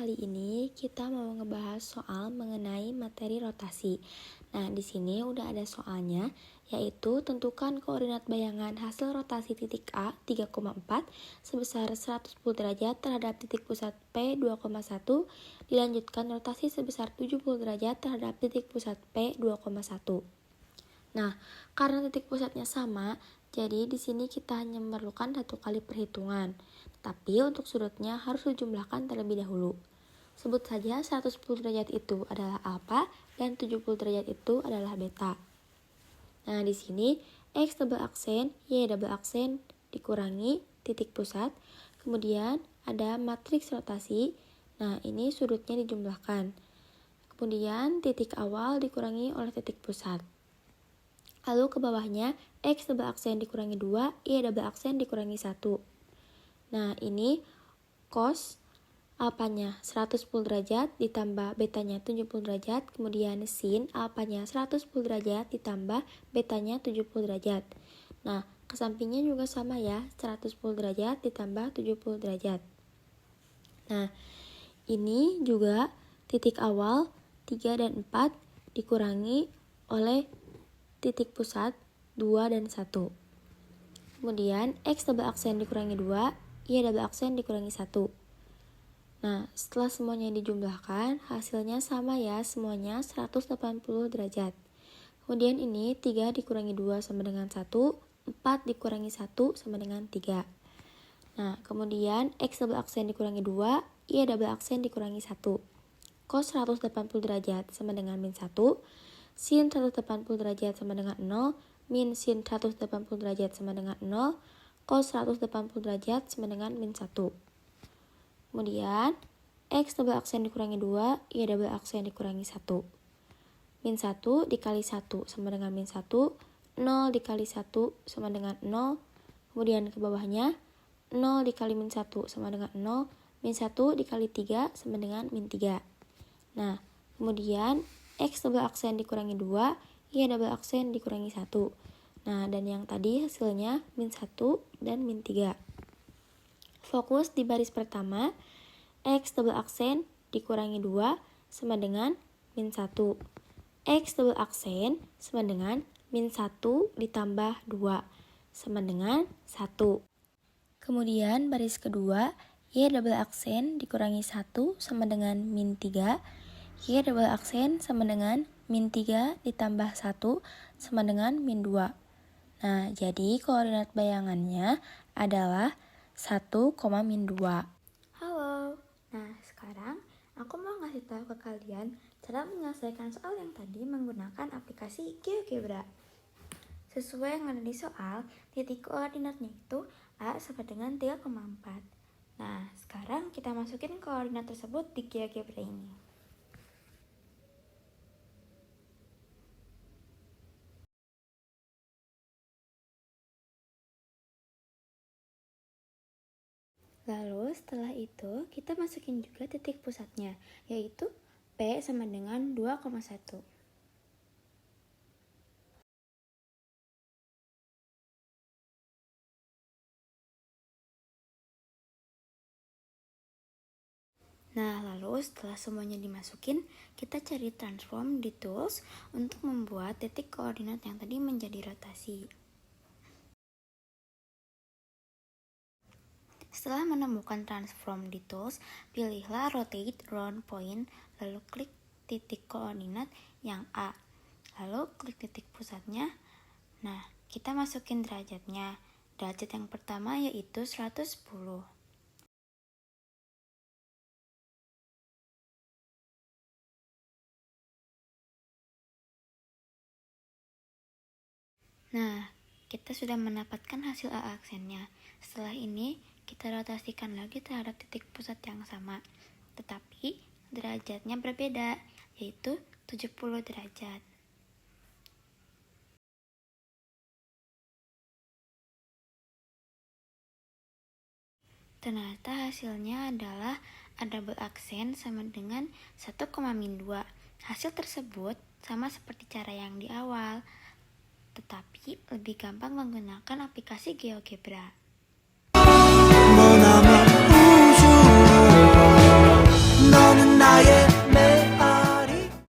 kali ini kita mau ngebahas soal mengenai materi rotasi. Nah, di sini udah ada soalnya, yaitu tentukan koordinat bayangan hasil rotasi titik A 3,4 sebesar 110 derajat terhadap titik pusat P 2,1, dilanjutkan rotasi sebesar 70 derajat terhadap titik pusat P 2,1. Nah, karena titik pusatnya sama, jadi di sini kita hanya memerlukan satu kali perhitungan. Tapi untuk sudutnya harus dijumlahkan terlebih dahulu. Sebut saja 110 derajat itu adalah alfa dan 70 derajat itu adalah beta. Nah, di sini X double aksen, Y double aksen dikurangi titik pusat. Kemudian ada matriks rotasi. Nah, ini sudutnya dijumlahkan. Kemudian titik awal dikurangi oleh titik pusat. Lalu ke bawahnya X double aksen dikurangi 2, Y double aksen dikurangi 1. Nah, ini cos alfanya 110 derajat ditambah betanya 70 derajat, kemudian sin alfanya 110 derajat ditambah betanya 70 derajat. Nah, ke sampingnya juga sama ya, 110 derajat ditambah 70 derajat. Nah, ini juga titik awal 3 dan 4 dikurangi oleh titik pusat 2 dan 1. Kemudian X double aksen dikurangi 2, Y double aksen dikurangi 1. Nah, setelah semuanya dijumlahkan, hasilnya sama ya, semuanya 180 derajat. Kemudian ini 3 dikurangi 2 sama dengan 1, 4 dikurangi 1 sama dengan 3. Nah, kemudian X double aksen dikurangi 2, Y double aksen dikurangi 1. Cos 180 derajat sama dengan min 1, sin 180 derajat sama dengan 0, min sin 180 derajat sama dengan 0, cos 180 derajat sama dengan min 1. Kemudian, X double aksen dikurangi 2, Y double aksen dikurangi 1. Min 1 dikali 1 sama dengan min 1, 0 dikali 1 sama dengan 0, kemudian ke bawahnya, 0 dikali min 1 sama dengan 0, min 1 dikali 3 sama dengan min 3. Nah, kemudian, X double aksen dikurangi 2, Y double aksen dikurangi 1. Nah, dan yang tadi hasilnya min 1 dan min 3. Fokus di baris pertama, X double aksen dikurangi 2 sama dengan min 1. X double aksen sama dengan min 1 ditambah 2 sama dengan 1. Kemudian baris kedua, Y double aksen dikurangi 1 sama dengan min 3. Y double aksen sama dengan min 3 ditambah 1 sama dengan min 2. Nah, jadi koordinat bayangannya adalah 1, min 2. Halo, nah sekarang aku mau ngasih tahu ke kalian cara menyelesaikan soal yang tadi menggunakan aplikasi GeoGebra. Sesuai yang ada di soal, titik koordinatnya itu A sama dengan 3,4. Nah, sekarang kita masukin koordinat tersebut di GeoGebra ini. Lalu setelah itu kita masukin juga titik pusatnya, yaitu P sama dengan 2,1. Nah, lalu setelah semuanya dimasukin, kita cari transform di tools untuk membuat titik koordinat yang tadi menjadi rotasi. Setelah menemukan transform di tools, pilihlah rotate round point, lalu klik titik koordinat yang A. Lalu klik titik pusatnya. Nah, kita masukin derajatnya. Derajat yang pertama yaitu 110. Nah, kita sudah mendapatkan hasil A aksennya. Setelah ini, kita rotasikan lagi terhadap titik pusat yang sama, tetapi derajatnya berbeda, yaitu 70 derajat. Ternyata hasilnya adalah A double aksen sama dengan 1, min 2. Hasil tersebut sama seperti cara yang di awal, tetapi lebih gampang menggunakan aplikasi GeoGebra.